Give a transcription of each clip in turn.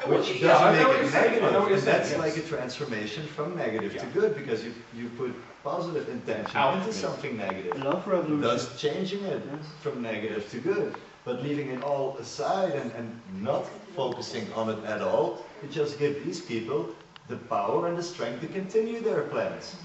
Which doesn't make it negative, and that's like a transformation from negative to good, because you put positive intention into something negative. Love revolution. Thus changing it from negative to good. But leaving it all aside and not focusing on it at all, you just give these people the power and the strength to continue their plans.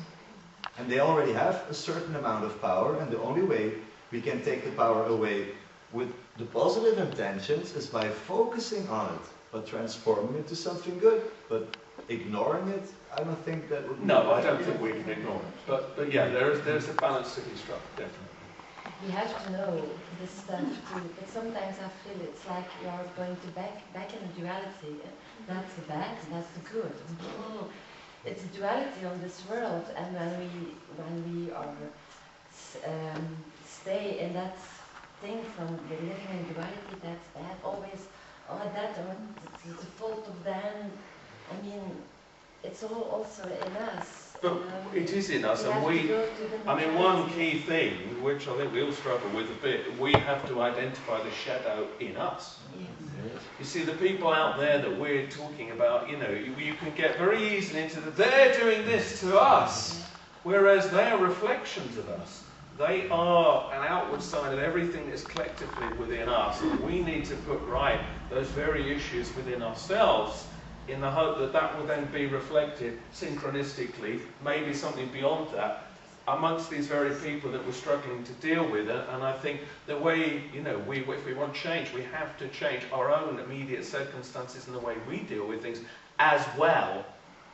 And they already have a certain amount of power, and the only way we can take the power away with the positive intentions is by focusing on it, but transforming it to something good. But ignoring it, I don't think that would be No, I don't think we can ignore it. But yeah, there's a balance to be struck, definitely. We have to know this stuff too, but sometimes I feel it's like you are going to back in the duality. That's the bad, that's the good. It's a duality on this world, and when we are stay in that thing from living in duality, that's bad. Always, it's the fault of them. I mean, it's all also in us. But it is in us, and I mean, one key thing, which I think we all struggle with a bit, we have to identify the shadow in us. Yes. You see, the people out there that we're talking about, you know, you can get very easily into they're doing this to us, whereas they are reflections of us. They are an outward sign of everything that's collectively within us, and we need to put right those very issues within ourselves, in the hope that that will then be reflected synchronistically, maybe something beyond that, amongst these very people that we're struggling to deal with. And I think the way, you know, if we want change, we have to change our own immediate circumstances and the way we deal with things as well.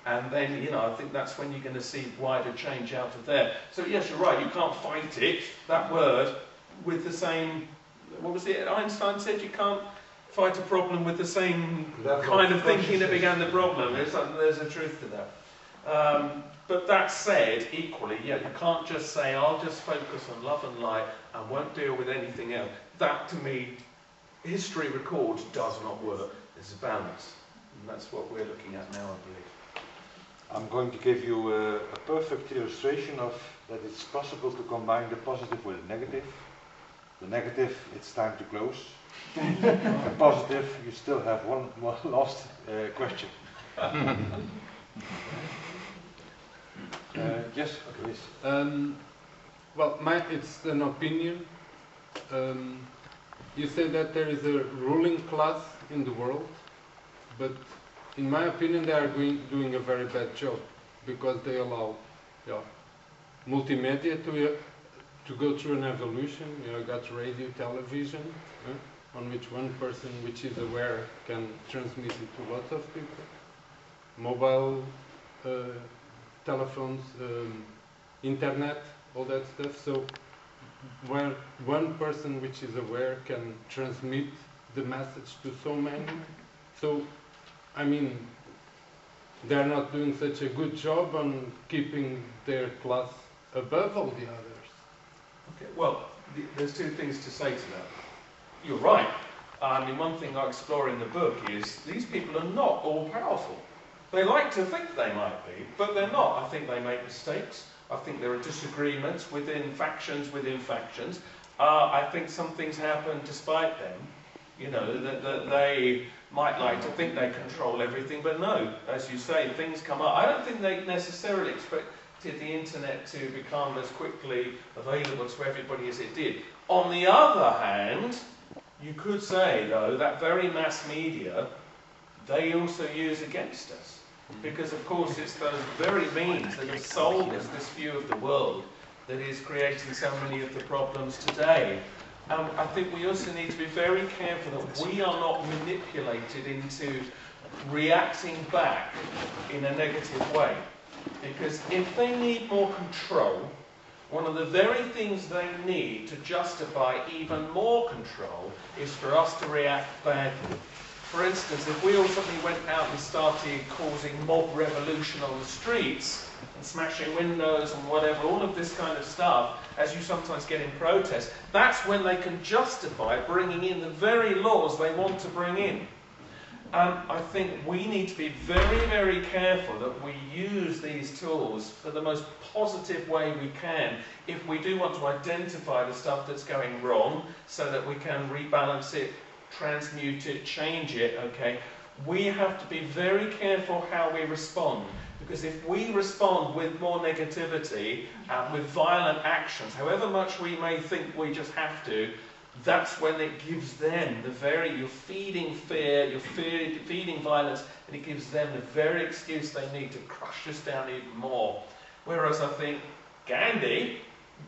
And then, you know, I think that's when you're going to see wider change out of there. So yes, you're right, you can't fight it, that word, with the same, what was it Einstein said, you can't fight a problem with the same kind of thinking that began the problem. There's a truth to that. But that said, equally, yeah, you can't just say, I'll just focus on love and light and won't deal with anything else. That, to me, history records does not work. There's a balance. And that's what we're looking at now, I believe. I'm going to give you a perfect illustration of that it's possible to combine the positive with the negative. The negative, it's time to close. The positive, you still have one last question. Yes, please. Well, it's an opinion. You say that there is a ruling class in the world, but in my opinion they are doing a very bad job, because they allow multimedia to go through an evolution. You got radio, television, on which one person which is aware can transmit it to lots of people. Mobile telephones, internet, all that stuff. So where one person which is aware can transmit the message to so many. So, I mean, they're not doing such a good job on keeping their class above all the others. Okay, well, there's two things to say to that. You're right. I mean, one thing I explore in the book is these people are not all powerful. They like to think they might be, but they're not. I think they make mistakes. I think there are disagreements within factions. I think some things happen despite them. You know, that they might like to think they control everything, but no, as you say, things come up. I don't think they necessarily expected the internet to become as quickly available to everybody as it did. On the other hand, you could say, though, that very mass media, they also use against us. Because, of course, it's those very means that have sold us this view of the world that is creating so many of the problems today. I think we also need to be very careful that we are not manipulated into reacting back in a negative way. Because if they need more control, one of the very things they need to justify even more control is for us to react badly. For instance, if we all suddenly went out and started causing mob revolution on the streets and smashing windows and whatever, all of this kind of stuff, as you sometimes get in protest, that's when they can justify bringing in the very laws they want to bring in. I think we need to be very, very careful that we use these tools for the most positive way we can if we do want to identify the stuff that's going wrong so that we can rebalance it, transmute it, change it, okay? We have to be very careful how we respond, because if we respond with more negativity, with violent actions, however much we may think we just have to, that's when it gives them you're feeding fear, you're feeding violence, and it gives them the very excuse they need to crush us down even more. Whereas I think Gandhi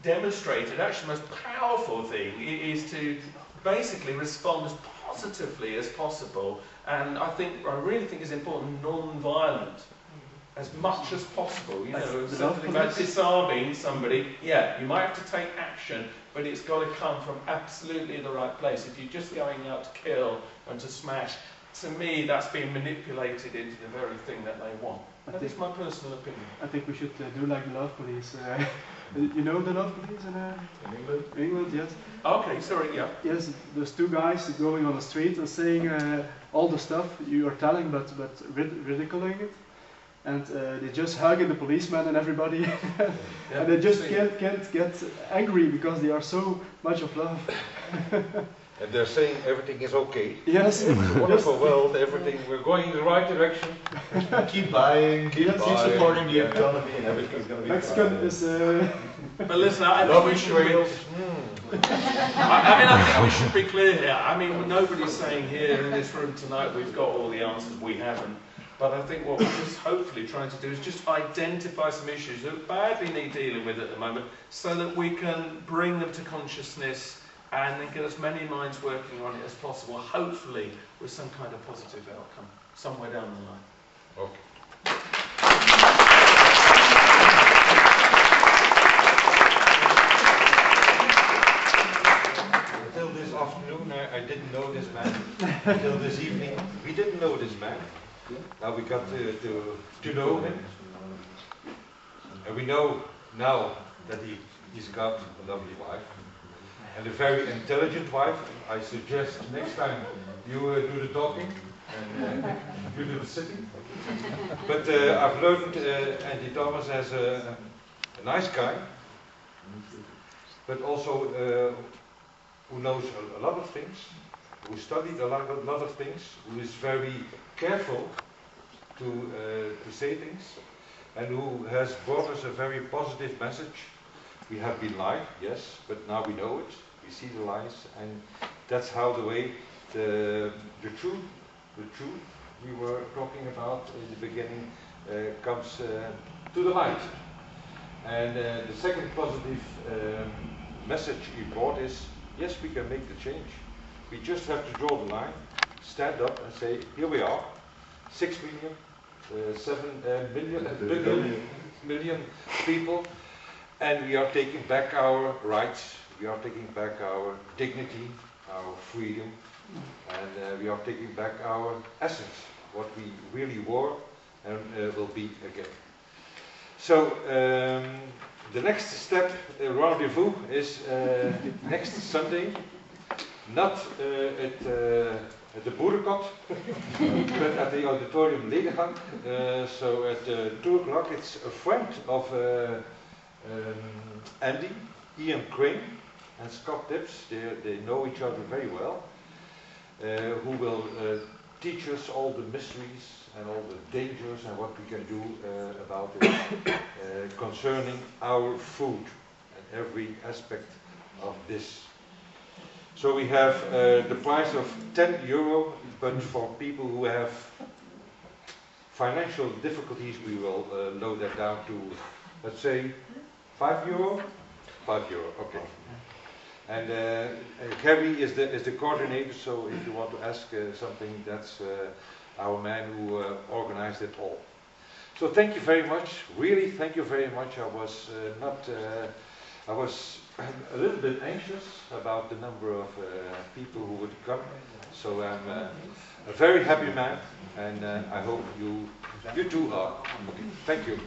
demonstrated actually the most powerful thing is to basically respond as positively as possible, and I really think it's important non-violent as much as possible. You know, something about disarming somebody, yeah, you might have to take action, but it's got to come from absolutely the right place. If you're just going out to kill and to smash, to me that's being manipulated into the very thing that they want. That's my personal opinion. I think we should do like the Love Police. You know the Love Police in England? England, yes. Okay, sorry, yeah. Yes, there's two guys going on the street and saying all the stuff you are telling, but ridiculing it. And they just hugging the policeman and everybody. Yeah, and they just can't get angry because they are so much of love. And they're saying everything is okay. Yes. It's a wonderful world, everything, we're going in the right direction. Keep buying, keep buying, supporting the economy, and everything's going to be Mexican fine. is... But listen, I think we should be, I think we should be clear here. I mean, nobody's saying here in this room tonight we've got all the answers. We haven't. But I think what we're just hopefully trying to do is just identify some issues that badly need dealing with at the moment, so that we can bring them to consciousness and then get as many minds working on it as possible, hopefully with some kind of positive outcome somewhere down the line. Okay. Until this afternoon, I didn't know this man. Until this evening, we didn't know this man. Now we got to know him. And we know now that he's got a lovely wife. And a very intelligent wife. I suggest next time you do the talking and you do the sitting. But I've learned Andy Thomas as a nice guy, but also who knows a lot of things, who studied a lot of things, who is very careful to say things, and who has brought us a very positive message. We have been lied, yes, but now we know it. We see the lies, and that's how the way the truth we were talking about in the beginning comes to the light. And the second positive message he brought is, yes, we can make the change. We just have to draw the line, stand up and say, here we are, 6 million, 7 million people, and we are taking back our rights, we are taking back our dignity, our freedom, and we are taking back our essence, what we really were and will be again. So the next step, rendezvous, is next Sunday, not at the Boerenkot, but at the Auditorium Ledegang. So at 2 o'clock, it's a friend of Andy, Ian Crane, and Scott Tibbs. They know each other very well, who will teach us all the mysteries and all the dangers and what we can do about it concerning our food and every aspect of this. So we have the price of €10, but for people who have financial difficulties, we will lower that down to, let's say, €5? €5, okay. And Kerry is the coordinator, so if you want to ask something, that's our man who organized it all. So thank you very much, really thank you very much. I was a little bit anxious about the number of people who would come, so I'm a very happy man, and I hope you too are. Okay, thank you.